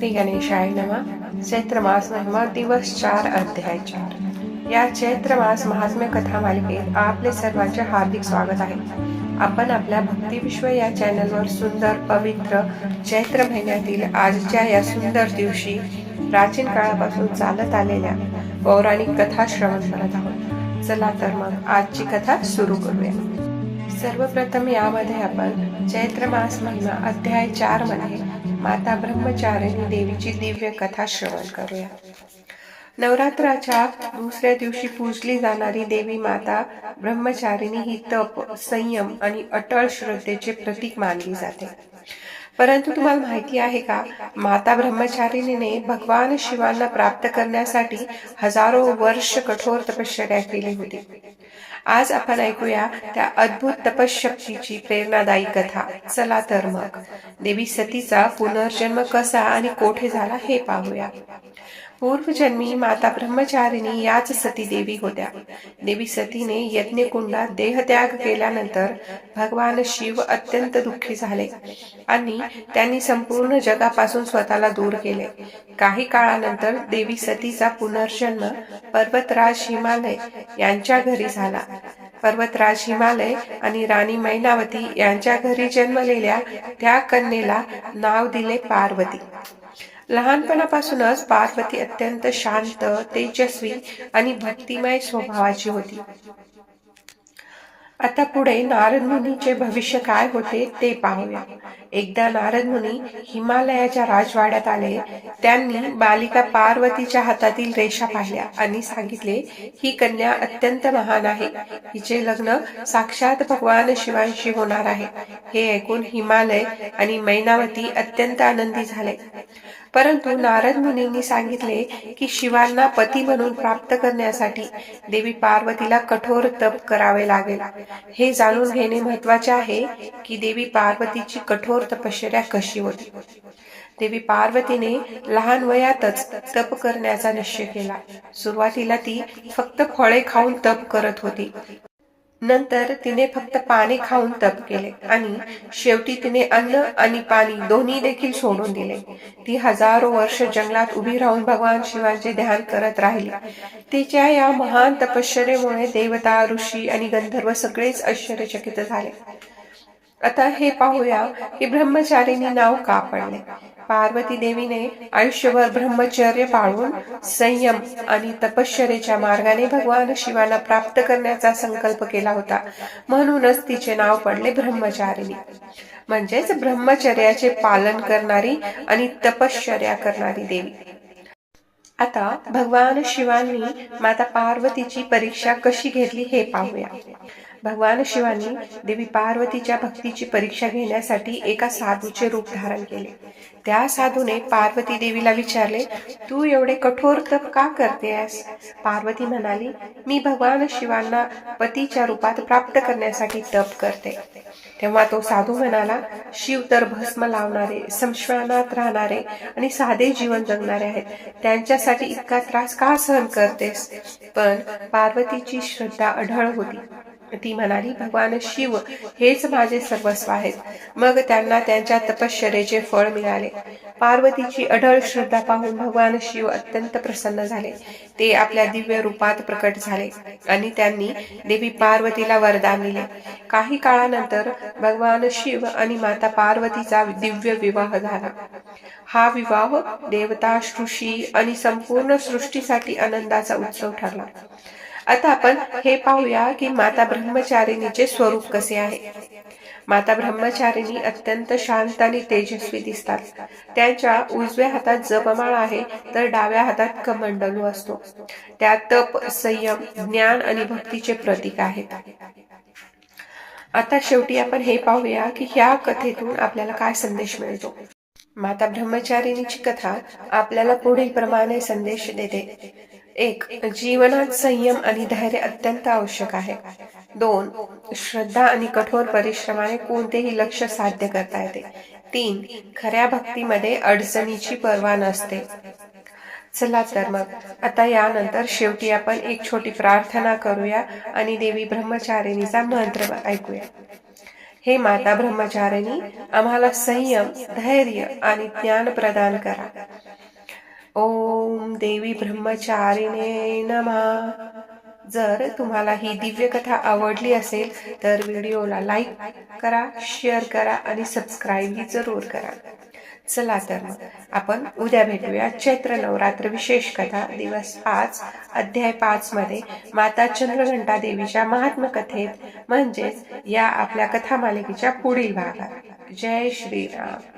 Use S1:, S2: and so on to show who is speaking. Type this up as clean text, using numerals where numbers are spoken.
S1: श्री गणेशाय नमः। चैत्र मास महिमा दिवस 4 अध्याय 4 या चैत्र मास महात्म्य कथा मालिकेत आपले सर्वांचे हार्दिक स्वागत आहे। आपण आपल्या भक्ती विश्व या चॅनलवर सुंदर पवित्र चैत्र महिन्यातील आजच्या या सुंदर दिवशी प्राचीन काळापासून चालत आलेल्या पौराणिक कथा श्रवण करत आहोत। चला तर मग आजची कथा सुरू करूया। सर्वप्रथम यामध्ये आपण चैत्र मास महिमा अध्याय 4 मध्ये माता ब्रह्मचारिणी देवीची दिव्य कथा श्रवण करूया। नवरात्राच्या दुसऱ्या दिवशी पूजली जाणारी देवी माता ब्रह्मचारिणी ही तप, संयम आणि अटळ श्रद्धेचे प्रतीक मानली जाते। परंतु तुम्हाला माहिती आहे का, माता ब्रह्मचारिणीने भगवान शिवांना प्राप्त करण्यासाठी हजारो वर्ष कठोर तपश्चर्या केली होती। आज आपण ऐकूया त्या अद्भुत तपशक्तीची प्रेरणादायी कथा। चला तर मग देवी सतीचा पुनर्जन्म कसा आणि कोठे झाला हे पाहूया। पूर्वजन्मी माता ब्रह्मचारिणी याच सती देवी होत्या। देवी सतीने यज्ञकुंडात देहत्याग केल्यानंतर भगवान शिव अत्यंत दुःखी झाले आणि त्यांनी संपूर्ण जगापासून स्वतःला दूर केले। काही काळानंतर देवी सतीचा पुनर्जन्म पर्वतराज हिमालय यांच्या घरी झाला। पर्वतराज हिमालय आणि राणी मैनावती यांच्या घरी जन्मलेल्या त्या कन्येला नाव दिले पार्वती। लहानपणापासूनच पार्वती अत्यंत शांत, तेजस्वी आणि भक्तिमय स्वभावाची होती। आता पुढे नारद मुनीचे भविष्य काय होते ते पाहूया। एकदा नारद मुनी हिमालयाच्या राजवाड्यात आले। त्यांनी बालिका पार्वतीच्या हातातील रेषा पाहिल्या आणि सांगितले, ही कन्या अत्यंत महान आहे, हिचे लग्न साक्षात भगवान शिवांशी होणार आहे। हे ऐकून हिमालय आणि मैनावती अत्यंत आनंदी झाले। परंतु नारद मुनींनी सांगितले की शिवांना पती म्हणून प्राप्त करण्यासाठी देवी पार्वतीला कठोर तप करावे लागेल। हे जाणून घेणे महत्त्वाचे आहे की देवी पार्वतीची कठोर तपश्चर्या कशी होती। देवी पार्वतीने लहान वयातच तप करण्याचा निश्चय केला। सुरुवातीला ती फक्त फळे खाऊन तप करत होती। नंतर तिने फक्त पाने खाऊन तप केले आणि शेवटी तिने अन्न आणि पाणी दोन्ही देखील सोडून दिले। ती हजारो वर्ष जंगलात उभी राहून भगवान शिवांचे ध्यान करत राहिली। तिच्या या महान तपश्चर्येमुळे देवता, ऋषी आणि गंधर्व सगळेच आश्चर्यचकित झाले। आता हे पाहूया की ब्रह्मचारिणी नाव का पडले। पार्वती देवीने आयुष्यभर ब्रह्मचर्य पाळून संयम आणि तपश्चर्येच्या मार्गाने भगवान शिवांना प्राप्त करण्याचा संकल्प केला होता, म्हणूनच तिचे नाव पडले ब्रह्मचारिणी, म्हणजेच ब्रह्मचर्याचे पालन करणारी आणि तपश्चर्या करणारी देवी। आता भगवान शिवांनी माता पार्वतीची परीक्षा कशी घेतली हे पाहूया। भगवान शिवांनी देवी पार्वतीच्या भक्तीची परीक्षा घेण्यासाठी एका साधूचे रूप धारण केले। त्या साधूने पार्वती देवीला विचारले, तू एवढे कठोर तप का करतेस? पार्वती म्हणाली, मी भगवान शिवांना पतीच्या रूपात प्राप्त करण्यासाठी तप करते। तेव्हा तो साधू म्हणाला, शिव तर भस्म लावणारे, स्मशानात राहणारे आणि साधे जीवन जगणारे आहेत, त्यांच्यासाठी इतका त्रास का सहन करतेस? पण पार्वतीची श्रद्धा अढळ होती। ती म्हणाली, भगवान शिव हेच माझे सर्वस्व आहेत। मग त्यांना त्यांच्या तपश्चर्येचे फळ मिळाले। पार्वतीची अढळ श्रद्धा पाहून भगवान शिव अत्यंत प्रसन्न झाले। ते आपल्या दिव्य रूपात प्रकट झाले आणि त्यांनी देवी पार्वतीला वरदान दिले। काही काळानंतर भगवान शिव आणि माता पार्वतीचा दिव्य विवाह झाला। हा विवाह देवता, ऋषी आणि संपूर्ण सृष्टीसाठी आनंदाचा उत्सव ठरला। आता आपण हे पाहूया की माता ब्रह्मचारिणीचे स्वरूप कसे आहे। माता ब्रह्मचारिणी अत्यंत शांत आणि तेजस्वी दिसतात। त्यांच्या उजव्या हातात जपमाळ आहे तर डाव्या हातात कमंडलू असतो। त्या तप, संयम, ज्ञान आणि भक्तीचे प्रतीक आहेत। आता शेवटी आपण हे पाहूया की ह्या कथेतून आपल्याला काय संदेश मिळतो। माता ब्रह्मचारिणीची कथा आपल्याला पुढील प्रमाणे संदेश देते। 1. जीवनात संयम आणि धैर्य अत्यंत आवश्यक आहे। 2. श्रद्धा आणि कठोर परिश्रमाने कोणतेही लक्ष्य साध्य करता येते। 3. खऱ्या भक्तीमध्ये अडचणीची पर्वा नसते। चला तर मग आता यानंतर शेवटी आपण एक छोटी प्रार्थना करूया आणि देवी ब्रह्मचारिणीचा मंत्र ऐकूया। हे माता ब्रह्मचारिणी, आम्हाला संयम, धैर्य आणि ज्ञान प्रदान करा. ओम देवी ब्रह्मचारिणे नमः. जर तुम्हाला ही दिव्य कथा आवडली असेल तर व्हिडिओला लाईक करा, शेअर करा आणि सबस्क्राईब ही जरूर करा. चला तर मग आपण उद्या भेटूया चैत्र नवरात्र विशेष कथा दिवस 5 अध्याय 5 मध्ये माता चंद्रघंटा देवीच्या महात्म्य कथेत, म्हणजेच या आपल्या कथा मालिकेच्या पुढील भागात. जय श्रीराम.